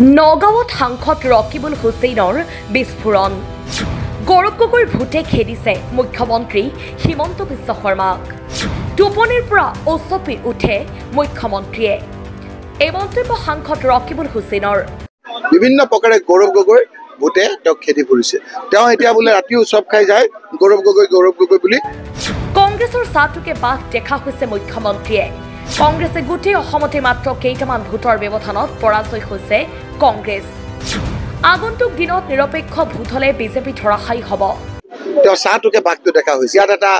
নগাঁৱত সাংসদ ৰকিবুল হুছেইনৰ বিস্ফোৰণ। গৌৰৱ গগৈৰ ভূতে খেদিছে মুখ্যমন্ত্ৰী হিমন্ত বিশ্ব শৰ্মাক। টোপনিৰ পৰা উচপি উঠে মুখ্যমন্ত্ৰীয়ে। এই মন্তব্য সাংসদ ৰকিবুল হুছেইনৰ। বিভিন্ন প্ৰকাৰে গৌৰৱ গগৈৰ ভূতে তেওঁক খেদি ফুৰিছে। তেওঁ এতিয়া বোলে ৰাতি উচপ খাই যায় গৌৰৱ গগৈ বুলি। কংগ্ৰেছৰ চাহটোকে বাঘ দেখা হৈছে মুখ্যমন্ত্ৰীয়ে। কংগ্ৰেছে গোটেই অসমতে মাত্ৰ কেইটামান ভোটৰ ব্যৱধানত পৰাজয় হৈছে কংগ্ৰেছ। আগন্তুক দিনত নিৰপেক্ষ ভোট হলে বিজেপি ধৰাশায়ী হ'ব। তেওঁ চাহটোকে বাঘটো দেখা হৈছে। ইয়াত এটা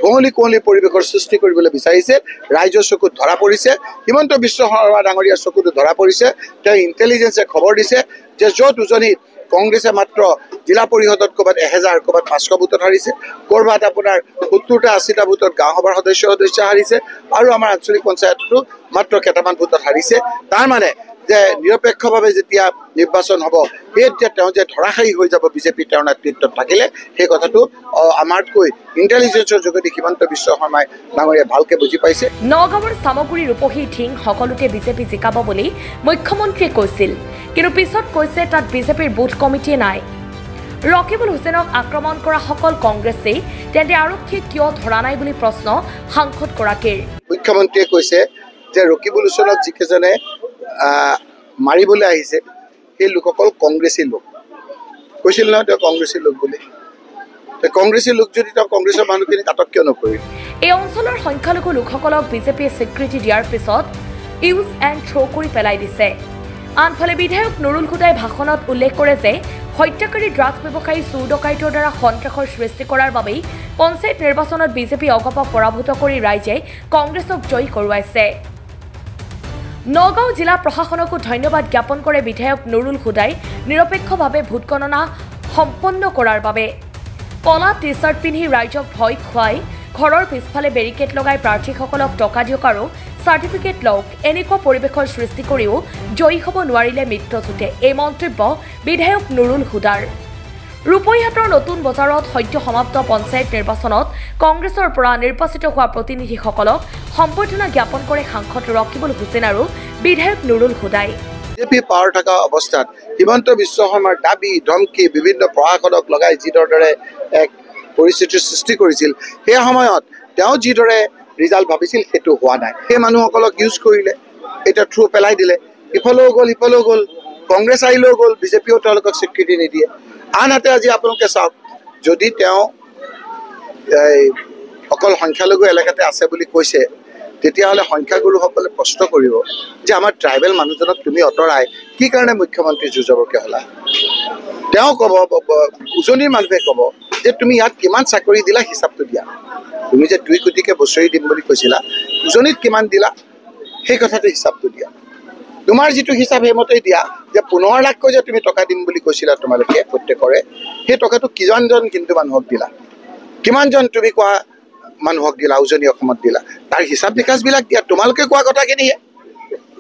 ধুঁৱলি কুঁৱলী পৰিৱেশৰ সৃষ্টি কৰিবলৈ বিচাৰিছে। ৰাইজৰ চকুত ধৰা পৰিছে, হিমন্ত বিশ্ব শৰ্মা ডাঙৰীয়াৰ চকুতো ধৰা পৰিছে। তেওঁ ইণ্টেলিজেন্সে খবৰ দিছে যে য'ত উজনিত কংগ্ৰেছে মাত্ৰ জিলা পৰিষদত ক'ৰবাত 1000 ক'ৰবাত 500 ভোটত হাৰিছে, ক'ৰবাত আপোনাৰ 70টা 80টা ভোটত গাঁও সভাৰ সদস্য হাৰিছে, আৰু আমাৰ আঞ্চলিক পঞ্চায়ততো মাত্ৰ কেইটামান ভোটত হাৰিছে। তাৰ মানে যে নিৰপেক্ষভাৱে যেতিয়া নিৰ্বাচন হ'ব, তেতিয়া তেওঁ যে ধৰাশায়ী হৈ যাব বিজেপি তেওঁৰ নেতৃত্বত থাকিলে, সেই কথাটো আমাতকৈ ইণ্টেলিজেন্সৰ যোগেদি হিমন্ত বিশ্ব শৰ্মাই ডাঙৰীয়াই ভালকৈ বুজি পাইছে। নগাঁৱৰ চামগুৰি ৰূপহী ঢিং সকলোতে বিজেপি জিকাব বুলি মুখ্যমন্ত্ৰীয়ে কৈছিল, কিন্তু পিছত কৈছে তাত বিজেপিৰ বুথ কমিটিয়ে নাই। ৰকিবুল হুছেইনক আক্ৰমণ কৰা সকল কংগ্ৰেছেই তেন্তে আৰক্ষীয়ে কিয় ধৰা নাই বুলি প্ৰশ্ন সাংসদগৰাকীৰ। মুখ্যমন্ত্ৰীয়ে কৈছে যে ৰকিবুল হুছেইনক যিকেইজনে মাৰিবলৈ আহিছে সেই লোকসকল কংগ্ৰেছী লোক। কৈছিল নহয় তেওঁ কংগ্ৰেছী লোক বুলি। কংগ্ৰেছী লোক যদি তেওঁ কংগ্ৰেছৰ মানুহখিনিক আটক কিয় নকৰিল? এই অঞ্চলৰ সংখ্যালঘু লোকসকলক বিজেপিয়ে স্বীকৃতি দিয়াৰ পিছত ইউজ এণ্ড থ্ৰ' কৰি পেলাই দিছে। আনফালে বিধায়ক নুৰুল হুদাই ভাষণত উল্লেখ কৰে যে হত্যাকাৰী ড্ৰাগছ ব্যৱসায়ী চোৰ ডকাইতৰ দ্বাৰা সন্ত্ৰাসৰ সৃষ্টি কৰাৰ বাবেই পঞ্চায়ত নিৰ্বাচনত বিজেপি অগপক পৰাভূত কৰি ৰাইজে কংগ্ৰেছক জয়ী কৰোৱাইছে। নগাঁও জিলা প্ৰশাসনকো ধন্যবাদ জ্ঞাপন কৰে বিধায়ক নুৰুল হুদাই নিৰপেক্ষভাৱে ভোট গণনা সম্পন্ন কৰাৰ বাবে। কলা টি চাৰ্ট পিন্ধি ৰাইজক ভয় খুৱাই ঘৰৰ পিছফালে বেৰিকেড লগাই প্ৰাৰ্থীসকলক টকা দিয়ক আৰু চাৰ্টিফিকেট লওক, এনেকুৱা পৰিৱেশৰ সৃষ্টি কৰিও জয়ী হ'ব নোৱাৰিলে মিত্ৰজোঁটে। এই মন্তব্য বিধায়ক নুৰুল হুদাৰ। ৰূপৈহাটৰ নতুন বজাৰত সদ্য সমাপ্ত পঞ্চায়ত নিৰ্বাচনত কংগ্ৰেছৰ পৰা নিৰ্বাচিত হোৱা প্ৰতিনিধিসকলক সম্বৰ্ধনা জ্ঞাপন কৰে সাংসদ ৰকিবুল হুছেইন আৰু বিধায়ক নুৰুল হুদাই। বিজেপি পাৱাৰ থকা অৱস্থাত হিমন্ত বিশ্ব শৰ্মাৰ দাবী ধমকি বিভিন্ন প্ৰশাসনক লগাই যিদৰে এক পৰিস্থিতিৰ সৃষ্টি কৰিছিল, সেই সময়ত তেওঁ যিদৰে ৰিজাল্ট ভাবিছিল সেইটো হোৱা নাই। সেই মানুহসকলক ইউজ কৰিলে, এতিয়া থ্ৰু পেলাই দিলে, ইফালেও গ'ল, কংগ্ৰেছ আহিলেও গ'ল, বিজেপিও তেওঁলোকক স্বীকৃতি নিদিয়ে। আনহাতে আজি আপোনালোকে চাওক, যদি তেওঁ অকল সংখ্যালঘু এলেকাতে আছে বুলি কৈছে, তেতিয়াহ'লে সংখ্যাগুৰুসকলে প্ৰশ্ন কৰিব যে আমাৰ ট্ৰাইবেল মানুহজনক তুমি আঁতৰাই কি কাৰণে মুখ্যমন্ত্ৰী যুঁজাবকে হ'লা? তেওঁ ক'ব, উজনিৰ মানুহে ক'ব যে তুমি ইয়াত কিমান চাকৰি দিলা হিচাপটো দিয়া। তুমি যে 2 কোটিকৈ বছৰি দিম বুলি কৈছিলা, উজনিত কিমান দিলা সেই কথাটো হিচাপটো দিয়া। তোমাৰ যিটো হিচাপ সেইমতেই দিয়া যে 15 লাখকৈ যে তুমি টকা দিম বুলি কৈছিলা তোমালোকে প্ৰত্যেকৰে, সেই টকাটো কিমানজন কিন্তু মানুহক দিলা, কিমানজন তুমি কোৱা মানুহক দিলা, উজনি অসমত দিলা, তাৰ হিচাপ নিকাচবিলাক দিয়া। তোমালোকে কোৱা কথাখিনিহে,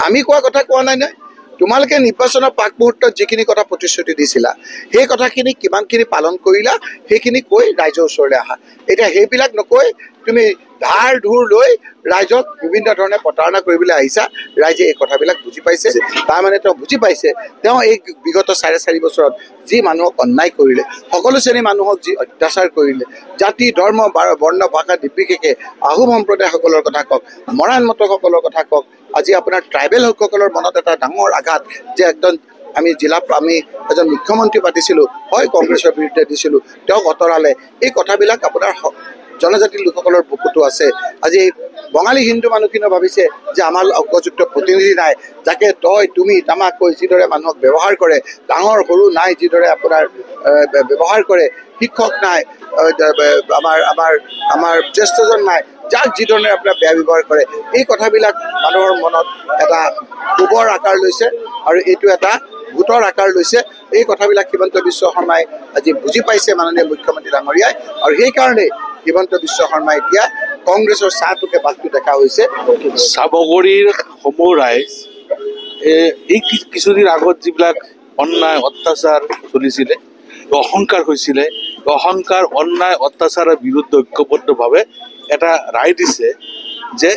আমি কোৱা কথা কোৱা নাই নহয়। তোমালোকে নিৰ্বাচনৰ পাক মুহূৰ্তত যিখিনি কথা প্ৰতিশ্ৰুতি দিছিলা, সেই কথাখিনি কিমানখিনি পালন কৰিলা সেইখিনি কৈ ৰাইজৰ ওচৰলৈ আহা। এতিয়া সেইবিলাক নকৈ তুমি ধাৰ ধুৰ লৈ ৰাইজক বিভিন্ন ধৰণে প্ৰতাৰণা কৰিবলৈ আহিছা। ৰাইজে এই কথাবিলাক বুজি পাইছে। তাৰমানে তেওঁ বুজি পাইছে তেওঁ এই বিগত 4.5 বছৰত যি মানুহক অন্যায় কৰিলে, সকলো শ্ৰেণীৰ মানুহক যি অত্যাচাৰ কৰিলে, জাতি ধৰ্ম বৰ্ণ ভাষা নিৰ্বিশেষে আহোম সম্প্ৰদায়সকলৰ কথা কওক, মৰাণ মটকসকলৰ কথা কওক, আজি আপোনাৰ ট্ৰাইবেল লোকসকলৰ মনত এটা ডাঙৰ আঘাত যে একদম আমি এজন মুখ্যমন্ত্ৰী পাতিছিলোঁ, হয় কংগ্ৰেছৰ বিৰুদ্ধে দিছিলোঁ, তেওঁক আঁতৰালে। এই কথাবিলাক আপোনাৰ জনজাতিৰ লোকসকলৰ বুকুতো আছে। আজি বঙালী হিন্দু মানুহখিনিও ভাবিছে যে আমাৰ উপযুক্ত প্ৰতিনিধি নাই, যাকে তই তুমি তামাক কৈ যিদৰে মানুহক ব্যৱহাৰ কৰে, ডাঙৰ সৰু নাই যিদৰে আপোনাৰ ব্যৱহাৰ কৰে, শিক্ষক নাই, আমাৰ জ্যেষ্ঠজন নাই, যাক যিধৰণে আপোনাৰ বেয়া ব্যৱহাৰ কৰে, এই কথাবিলাক মানুহৰ মনত এটা ক্ষোভৰ আকাৰ লৈছে আৰু এইটো এটা ভোটৰ আকাৰ লৈছে। এই কথাবিলাক হিমন্ত বিশ্ব শৰ্মাই আজি বুজি পাইছে, মাননীয় মুখ্যমন্ত্ৰী ডাঙৰীয়াই, আৰু সেইকাৰণে হিমন্ত বিশ্ব শৰ্মাই এতিয়া কংগ্ৰেছৰ চাহটোকে বাঘটো দেখা হৈছে। চামগুৰিৰ সমূহ ৰাইজ এই কিছুদিন আগত যিবিলাক অন্যায় অত্যাচাৰ চলিছিলে, অহংকাৰ হৈছিলে, অহংকাৰ অন্যায় অত্যাচাৰৰ বিৰুদ্ধে ঐক্যবদ্ধভাৱে এটা ৰায় দিছে যে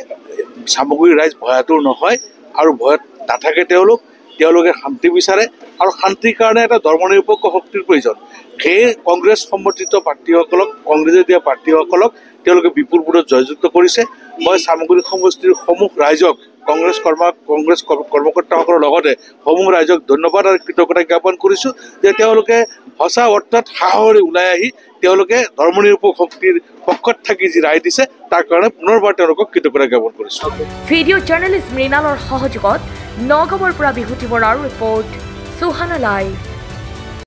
চামগুৰি ৰাইজ ভয়াতুৰ নহয় আৰু ভয়ত নাথাকে তেওঁলোক। তেওঁলোকে শান্তি বিচাৰে আৰু শান্তিৰ কাৰণে এটা ধৰ্মনিৰপেক্ষ শক্তিৰ প্ৰয়োজন। সেই কংগ্ৰেছ সমৰ্থিত প্ৰাৰ্থীসকলক, কংগ্ৰেছে দিয়া প্ৰাৰ্থীসকলক তেওঁলোকে বিপুলপুৰত জয়যুক্ত কৰিছে। মই চামগুৰি সমষ্টিৰ সমূহ ৰাইজক, কংগ্ৰেছ কৰ্মকৰ্তাসকলৰ লগতে সমূহ ৰাইজক ধন্যবাদ আৰু কৃতজ্ঞতা জ্ঞাপন কৰিছোঁ যে তেওঁলোকে সঁচা অৰ্থত সাহসেৰে ওলাই আহি তেওঁলোকে ধৰ্মনিৰপেক্ষ শক্তিৰ পক্ষত থাকি যি ৰায় দিছে তাৰ কাৰণে পুনৰবাৰ তেওঁলোকক কৃতজ্ঞতা জ্ঞাপন কৰিছোঁ। ভিডিঅ' জাৰ্নেলিষ্ট মৃণালৰ সহযোগত নগাঁৱৰ পৰা বিভূতি বৰাৰ ৰিপৰ্ট, সুহানা লাইভ।